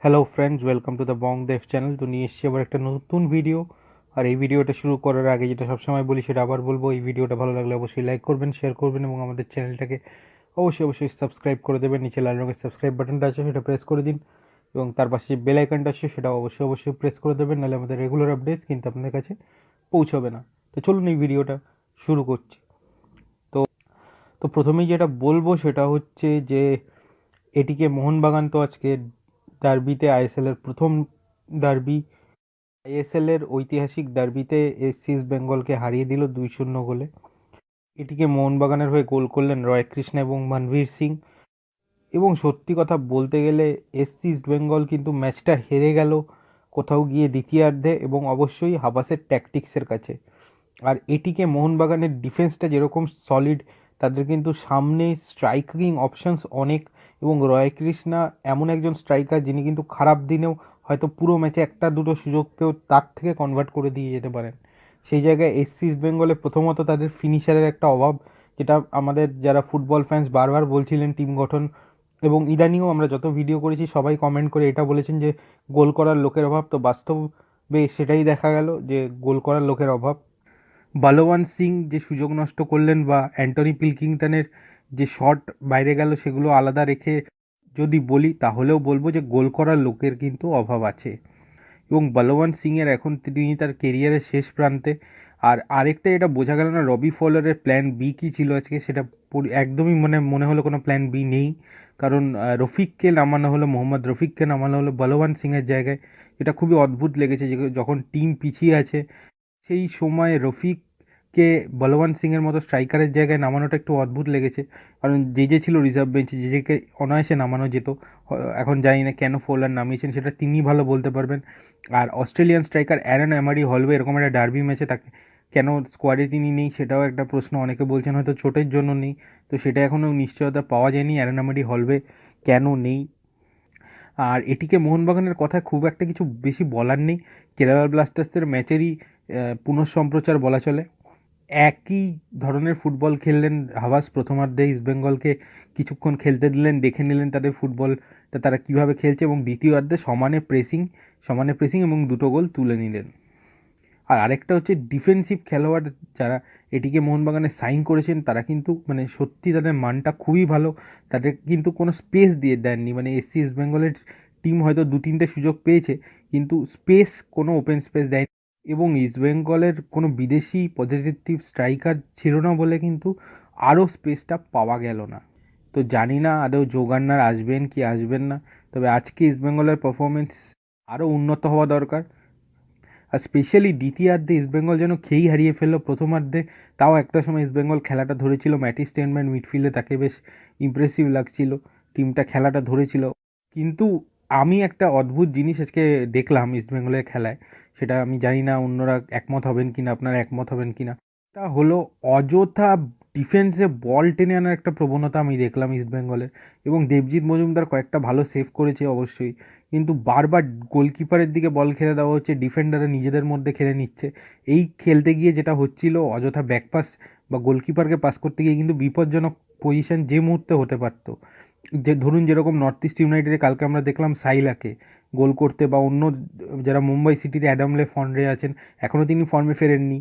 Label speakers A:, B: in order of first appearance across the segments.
A: Hello friends, welcome to the Bong they've channel. তো নিয়ে এসেছি আবার একটা নতুন ভিডিও। আর এই ভিডিওটা শুরু করার আগে যেটা সবসময় বলি সেটা আবার বলবো, এই ভিডিওটা ভালো লাগলে অবশ্যই লাইক করবেন, শেয়ার করবেন এবং আমাদের চ্যানেলটাকে অবশ্যই সাবস্ক্রাইব করে দেবেন। নিচে লাল রঙের সাবস্ক্রাইব বাটনটা আছে, সেটা প্রেস করে দিন এবং তার পাশে যে বেল আইকনটা আছে সেটা অবশ্যই প্রেস করে দেবেন, নাহলে আমাদের রেগুলার আপডেটস কিন্তু আপনাদের কাছে পৌঁছবে না। তো চলুন এই ভিডিওটা শুরু করছি। তো তো প্রথমেই যেটা বলবো সেটা হচ্ছে যে এটিকে মোহনবাগান তো আজকে ডার্বিতে, আইএসএল এর প্রথম ডার্বি, আইএসএল এর ঐতিহাসিক ডার্বিতে এসসি ইস্ট বেঙ্গলকে হারিয়ে দিল 2-0 গোলে। এটিকে মোহনবাগানের হয়ে গোল করলেন রয় কৃষ্ণ এবং মনভীর সিং। এবং সত্যি কথা বলতে গেলে এসসি ইস্ট বেঙ্গল কিন্তু ম্যাচটা হেরে গেল কোথাও গিয়ে দ্বিতীয়ার্ধে, এবং অবশ্যই হাবাসের ট্যাকটিক্সের কাছে। আর এটিকে মোহনবাগানের ডিফেন্সটা যেরকম সলিড, তাদের কিন্তু সামনে স্ট্রাইকিং অপশনস অনেক, এবং রয় কৃষ্ণা এমন একজন স্ট্রাইকার যিনি কিন্তু খারাপ দিনেও হয়তো পুরো ম্যাচে একটা দুটো সুযোগ পেয়েও তার থেকে কনভার্ট করে দিয়ে যেতে পারেন। সেই জায়গায় এসসি ইস্ট বেঙ্গলে প্রথমত তাদের ফিনিশারের একটা অভাব, যেটা আমাদের যারা ফুটবল ফ্যান্স বারবার বলছিলেন টিম গঠন, এবং ইদানিংও আমরা যত ভিডিও করেছি সবাই কমেন্ট করে এটা বলেছেন যে গোল করার লোকের অভাব। তো বাস্তবে সেটাই দেখা গেল যে গোল করার লোকের অভাব। বলওয়ান সিং যে সুযোগ নষ্ট করলেন, বা অ্যান্টনি পিলকিংটনের যে শট বাইরে গেল, সেগুলো আলাদা রেখে যদি বলি তাহলেও বলবো যে গোল করার লোকের কিন্তু অভাব আছে। এবং বলওয়ান সিংয়ের এখন তিনি তার কেরিয়ারের শেষ প্রান্তে। আর আরেকটা এটা বোঝা গেল না রবি ফলারের প্ল্যান বি কী ছিল আজকে, সেটা একদমই মনে হলো কোনো প্ল্যান বি নেই। কারণ রফিককে নামানো হলো, মোহাম্মদ রফিককে নামানো হলো বলওয়ান সিংয়ের জায়গায়। এটা খুবই অদ্ভুত লেগেছে যে যখন টিম পিছিয়ে আছে সেই সময় রফিককে বলওয়ান সিংয়ের মতো স্ট্রাইকারের জায়গায় নামানোটা একটু অদ্ভুত লেগেছে। কারণ যে ছিল রিজার্ভ বেঞ্চে, যেকে অনায়াসে নামানো যেত। এখন জানি না কেন ফোলার নামিয়েছেন, সেটা তিনি ভালো বলতে পারবেন। আর অস্ট্রেলিয়ান স্ট্রাইকার অ্যারন এমারি হলওয়ে এরকম একটা ডার্বি ম্যাচে তাকে কেন স্কোয়াডে তিনি নেই, সেটাও একটা প্রশ্ন। অনেকে বলছেন হয়তো চোটের জন্য নেই, তো সেটা এখনও নিশ্চয়তা পাওয়া যায়নি অ্যারন এমারি হলওয়ে কেন নেই। আর এটিকে মোহনবাগানের কথায় খুব একটা কিছু বেশি বলার নেই। কেরালা ব্লাস্টার্সের ম্যাচেরই পুনঃসম্প্রচার বলা চলে। একই ধরনের ফুটবল খেললেন হাবাস প্রথমার্ধে, ইস্টবেঙ্গলকে কিছুক্ষণ খেলতে দিলেন, দেখে নিলেন তাদের ফুটবলটা তারা কীভাবে খেলছে, এবং দ্বিতীয়ার্ধে সমানে প্রেসিং এবং দুটো গোল তুলে নিলেন। আর আরেকটা হচ্ছে ডিফেন্সিভ খেলোয়াড় যারা এটিকে মোহনবাগানে সাইন করেছেন, তারা কিন্তু মানে সত্যি তাদের মানটা খুবই ভালো। তাদের কিন্তু কোনো স্পেস দিয়ে দেননি। মানে এসসি ইস্ট বেঙ্গলের টিম হয়তো 2-3টে সুযোগ পেয়েছে, কিন্তু কোনো ওপেন স্পেস দেয়নি। এবং ইস্ট বেঙ্গলের কোনো বিদেশি পজিটিভ স্ট্রাইকার ছিল না বলে কিন্তু আরও স্পেসটা পাওয়া গেল না। তো জানি না আদৌ জোগান্নার আসবেন কি আসবেন না, তবে আজকে ইস্ট বেঙ্গলের পারফরমেন্স আরও উন্নত হওয়া দরকার। আর স্পেশালি দ্বিতীয়ার্ধে ইস্টবেঙ্গল যেন খেই হারিয়ে ফেললো প্রথমার্ধে। তাও একটা সময় ইস্টবেঙ্গল খেলাটা ধরেছিল, ম্যাটিস স্টেনম্যান মিডফিল্ডে, তাকে বেশ ইমপ্রেসিভ লাগছিল, টিমটা খেলাটা ধরেছিল। কিন্তু আমি একটা অদ্ভুত জিনিস আজকে দেখলাম ইস্টবেঙ্গলের খেলায়, সেটা আমি জানি না অন্যরা একমত হবেন কিনা, আপনারা একমত হবেন কিনা। এটা হলো অযথা ডিফেন্সে বল টেনে আনার একটা প্রবণতা আমি দেখলাম ইস্টবেঙ্গলের। এবং দেবজিৎ মজুমদার কয়েকটা ভালো সেভ করেছে অবশ্যই, কিন্তু বারবার গোলকিপারের দিকে বল খেলে দেওয়া হচ্ছে, ডিফেন্ডাররা নিজেদের মধ্যে খেলে নিচ্ছে। এই খেলতে গিয়ে যেটা হচ্ছিল, অযথা ব্যাকপাস বা গোলকিপারকে পাস করতে গিয়ে কিন্তু বিপজ্জনক পজিশন যে মুহূর্তে হতে পারতো। যে ধরুন যেরকম নর্থ ইস্ট ইউনাইটেডে কালকে আমরা দেখলাম সাইলাকে গোল করতে, বা অন্য যারা মুম্বাই সিটিতে অ্যাডামলে ফর্মে আছেন, এখনও তিনি ফর্মে ফেরেননি।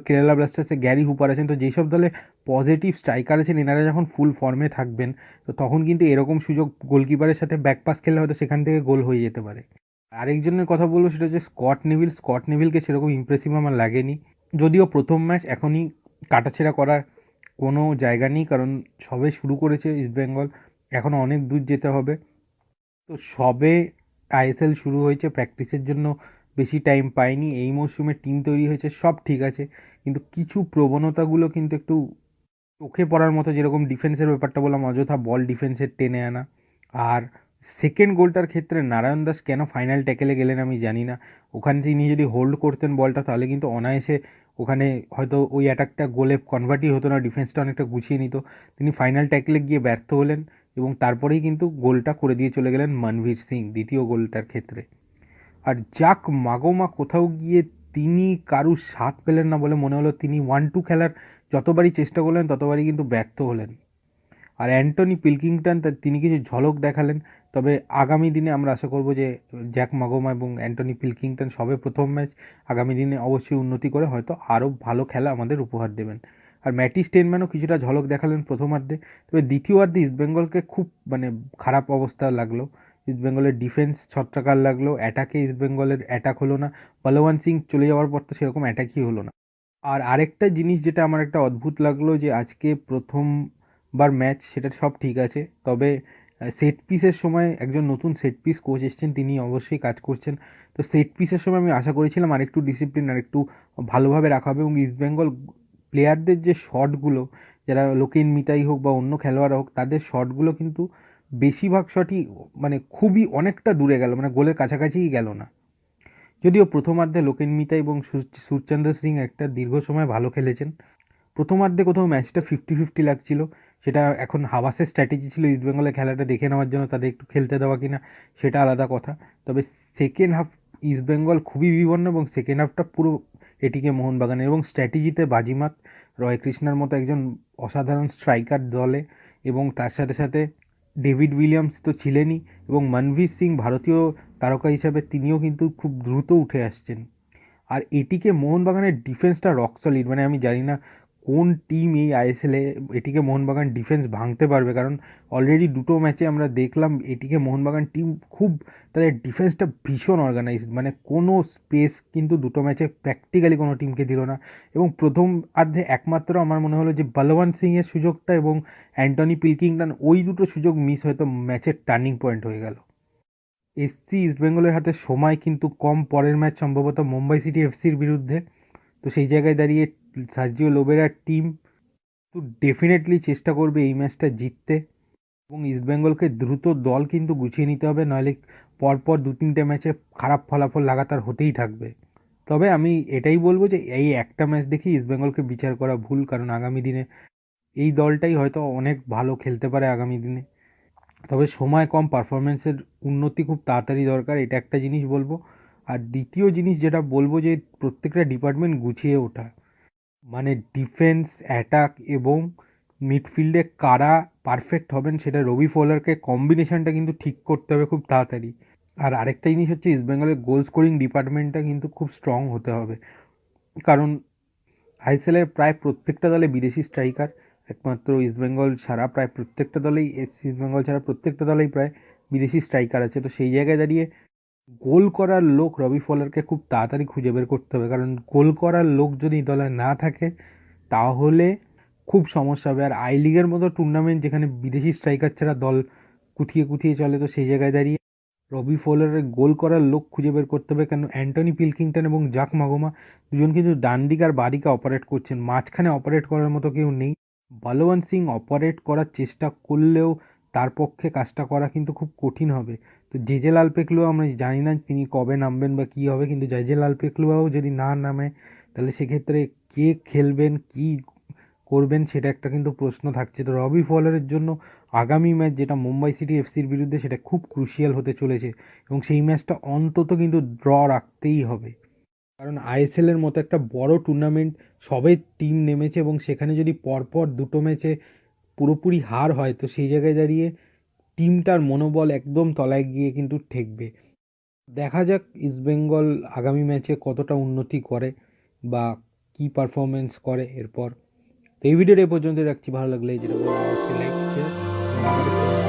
A: কেরালা ব্লাস্টার্সে গ্যারি হুপার আছেন। তো যেসব দলে পজিটিভ স্ট্রাইকার আছেন, এনারা যখন ফুল ফর্মে থাকবেন, তো তখন কিন্তু এরকম সুযোগ গোলকিপারের সাথে ব্যাকপাস খেলে হয়তো সেখান থেকে গোল হয়ে যেতে পারে। আরেকজনের কথা বলবো, সেটা হচ্ছে স্কট নেভিলকে সেরকম ইমপ্রেসিভ আমার লাগেনি। যদিও প্রথম ম্যাচ, এখনই কাটাছেঁড়া করার কোনো জায়গা নেই, কারণ সবে শুরু করেছে ইস্টবেঙ্গল, এখনও অনেক দূর যেতে হবে। তো সবে আইএসএল শুরু হয়েছে, প্র্যাকটিসের জন্য বেশি টাইম পায়নি, এই মরশুমে টিম তৈরি হয়েছে, সব ঠিক আছে, কিন্তু কিছু প্রবণতাগুলো কিন্তু একটু চোখে পড়ার মতো। যেরকম ডিফেন্সের ব্যাপারটা বললাম, অযথা বল ডিফেন্সের টেনে আনা। আর সেকেন্ড গোলটার ক্ষেত্রে নারায়ণ দাস কেন ফাইনাল ট্যাকেলে গেলেন আমি জানি না। ওখানে তিনি যদি হোল্ড করতেন বলটা, তাহলে কিন্তু অনায়াসে ওখানে হয়তো ওই অ্যাটাকটা গোলে কনভার্টই হতো না, ডিফেন্সটা অনেকটা গুছিয়ে নিত। তিনি ফাইনাল ট্যাকেলে গিয়ে ব্যর্থ হলেন, এবং তারপরেই কিন্তু গোলটা করে দিয়ে চলে গেলেন মনভীর সিং দ্বিতীয় গোলটার ক্ষেত্রে। আর যাক মাগোমা, কোথাও গিয়ে তিনি কারুর সাথ পেলেন না বলে মনে হলো। তিনি 1-2 খেলার যতবারই চেষ্টা করলেন ততবারই কিন্তু ব্যর্থ হলেন। আর অ্যান্টনি পিলকিংটন তিনি কিছু ঝলক দেখালেন, তবে আগামী দিনে আমরা আশা করব যে জ্যাক মাগোমা এবং অ্যান্টনি পিলকিংটন সবে প্রথম ম্যাচ, আগামী দিনে অবশ্যই উন্নতি করে হয়তো আরও ভালো খেলা আমাদের উপহার দেবেন। আর ম্যাটি স্টেনম্যানও কিছুটা ঝলক দেখালেন প্রথমার্ধে, তবে দ্বিতীয়ার্ধে ইস্টবেঙ্গলকে খুব খারাপ অবস্থা লাগলো। ইস্টবেঙ্গলের ডিফেন্স ছত্রাকার লাগলো, অ্যাটাকে ইস্টবেঙ্গলের অ্যাটাক হলো না, বলওয়ান সিং চলে যাওয়ার পর তো সেরকম অ্যাটাকই হলো না। আর আরেকটা জিনিস যেটা আমার একটা অদ্ভুত লাগলো যে আজকে প্রথমবার ম্যাচ, সেটা সব ঠিক আছে, তবে সেট পিসের সময় একজন নতুন সেট পিস কোচ এসছেন, তিনি অবশ্যই কাজ করছেন। তো সেট পিসের সময় আমি আশা করেছিলাম আরেকটু ডিসিপ্লিন, আরেকটু ভালোভাবে রাখা হবে, এবং ইস্টবেঙ্গল প্লেয়ারদের যে শটগুলো, যারা লোকেন মিতাই হোক বা অন্য খেলোয়াড় হোক, তাদের শটগুলো কিন্তু বেশিরভাগ শটই খুবই অনেকটা দূরে গেল, গোলের কাছাকাছিই গেল না। যদিও প্রথমার্ধে লোকেন মিতা এবং সুরচন্দ্র সিং একটা দীর্ঘ সময় ভালো খেলেছেন। প্রথমার্ধে কোথাও ম্যাচটা 50-50 লাগছিল, সেটা এখন হাবাসের স্ট্র্যাটেজি ছিল ইস্টবেঙ্গলের খেলাটা দেখে নেওয়ার জন্য, তাদের একটু খেলতে দেওয়া কিনা সেটা আলাদা কথা। তবে সেকেন্ড হাফ ইস্টবেঙ্গল খুবই বিপন্ন, এবং সেকেন্ড হাফটা পুরো এটিকে মোহনবাগানের, এবং স্ট্র্যাটেজিতে বাজিমাত রয় কৃষ্ণার মতো একজন অসাধারণ স্ট্রাইকার দলে, এবং তার সাথে সাথে ডেভিড উইলিয়ামস তো ছিলেনই, এবং মনভীর সিং ভারতীয় তারকা হিসাবে তিনিও কিন্তু খুব দ্রুত উঠে আসছেন। আর এটিকে মোহনবাগানের ডিফেন্সটা রক সলিড, আমি জানি না কোন টিম এই আইএসএলে এটিকে মোহনবাগান ডিফেন্স ভাঙতে পারবে, কারণ অলরেডি দুটো ম্যাচে আমরা দেখলাম এটিকে মোহনবাগান টিম খুব, তাদের ডিফেন্সটা ভীষণ অর্গানাইজড, কোনো স্পেস কিন্তু দুটো ম্যাচে প্র্যাকটিক্যালি কোনো টিমকে দিল না। এবং প্রথমার্ধে একমাত্র আমার মনে হলো যে বলওয়ান সিংয়ের সুযোগটা এবং অ্যান্টনি পিলকিংটন, ওই দুটো সুযোগ মিস হয়তো ম্যাচের টার্নিং পয়েন্ট হয়ে গেল। এসসি ইস্টবেঙ্গলের হাতে সময় কিন্তু কম, পরের ম্যাচ সম্ভবত মুম্বাই সিটি এফসির বিরুদ্ধে, তো সেই জায়গায় দাঁড়িয়ে সার্জিও লোবেরার টিম তো ডেফিনেটলি চেষ্টা করবে এই ম্যাচটা জিততে, এবং ইস্টবেঙ্গলকে দ্রুত দল কিন্তু গুছিয়ে নিতে হবে, নইলে পরপর 2-3টে ম্যাচে খারাপ ফলাফল লাগাতার হতেই থাকবে। তবে আমি এটাই বলবো যে এই একটা ম্যাচ দেখেই ইস্টবেঙ্গলকে বিচার করা ভুল, কারণ আগামী দিনে এই দলটাই হয়তো অনেক ভালো খেলতে পারে আগামী দিনে। তবে সময় কম, পারফরমেন্সের উন্নতি খুব তাড়াতাড়ি দরকার, এটা একটা জিনিস বলবো। আর দ্বিতীয় জিনিস যেটা বলবো যে প্রত্যেকটা ডিপার্টমেন্ট গুছিয়ে ওঠা, ডিফেন্স, অ্যাটাক এবং মিডফিল্ডে কারা পারফেক্ট হবেন, সেটা রবি ফোলারকে কম্বিনেশনটা কিন্তু ঠিক করতে হবে খুব তাড়াতাড়ি। আর আরেকটা জিনিস হচ্ছে ইস্টবেঙ্গলের গোল স্কোরিং ডিপার্টমেন্টটা কিন্তু খুব স্ট্রং হতে হবে, কারণ আইএসএলের প্রায় প্রত্যেকটা দলে বিদেশি স্ট্রাইকার, একমাত্র ইস্টবেঙ্গল ছাড়া প্রায় প্রত্যেকটা দলেই, ইস্টবেঙ্গল ছাড়া প্রত্যেকটা দলেই প্রায় বিদেশি স্ট্রাইকার আছে। তো সেই জায়গায় দাঁড়িয়ে গোল করার লোক রবি ফলারকে খুব তাড়াতাড়ি খুঁজে বের করতে হবে, কারণ গোল করার লোক যদি দলে না থাকে তাহলে খুব সমস্যা হবে। আর আই লিগের মতো টুর্নামেন্ট যেখানে বিদেশি স্ট্রাইকার ছাড়া দল কুথিয়ে কুথিয়ে চলে, তো সেই জায়গায় দাঁড়িয়ে রবি ফলারের গোল করার লোক খুঁজে বের করতে হবে, কেন অ্যান্টনি পিলকিংটন এবং জাক মাগোমা দুজন কিন্তু ডান দিক আর বাঁ দিকে অপারেট করছেন, মাঝখানে অপারেট করার মতো কেউ নেই। বলওয়ান সিং অপারেট করার চেষ্টা করলেও তার পক্ষে কাজটা করা কিন্তু খুব কঠিন হবে। তো জেজে লাল পেখলুয়া, আমরা জানি না তিনি কবে নামবেন বা কী হবে, কিন্তু জেজে লাল পেখলুয়াও যদি না নামে তাহলে সেক্ষেত্রে কে খেলবেন, কি করবেন, সেটা একটা কিন্তু প্রশ্ন থাকছে। তো রবি ফলারের জন্য আগামী ম্যাচ যেটা মুম্বাই সিটি এফসির বিরুদ্ধে, সেটা খুব ক্রুশিয়াল হতে চলেছে, এবং সেই ম্যাচটা অন্তত কিন্তু ড্র রাখতেই হবে, কারণ আইএসএলের মতো একটা বড় টুর্নামেন্ট, সবে টিম নেমেছে, এবং সেখানে যদি পরপর দুটো ম্যাচে পুরোপুরি হার হয়, তো সেই জায়গায় দাঁড়িয়ে টিমটার মনোবল একদম তলায় গিয়ে কিন্তু ঠেকবে। দেখা যাক ইস্টবেঙ্গল আগামী ম্যাচে কতটা উন্নতি করে বা কি পারফরমেন্স করে এরপর। তো এই ভিডিওটা এই পর্যন্ত রাখছি, ভালো লাগলে যেটা বলবো অবশ্যই লাইক, শেয়ার এবং আমাদের চ্যানেল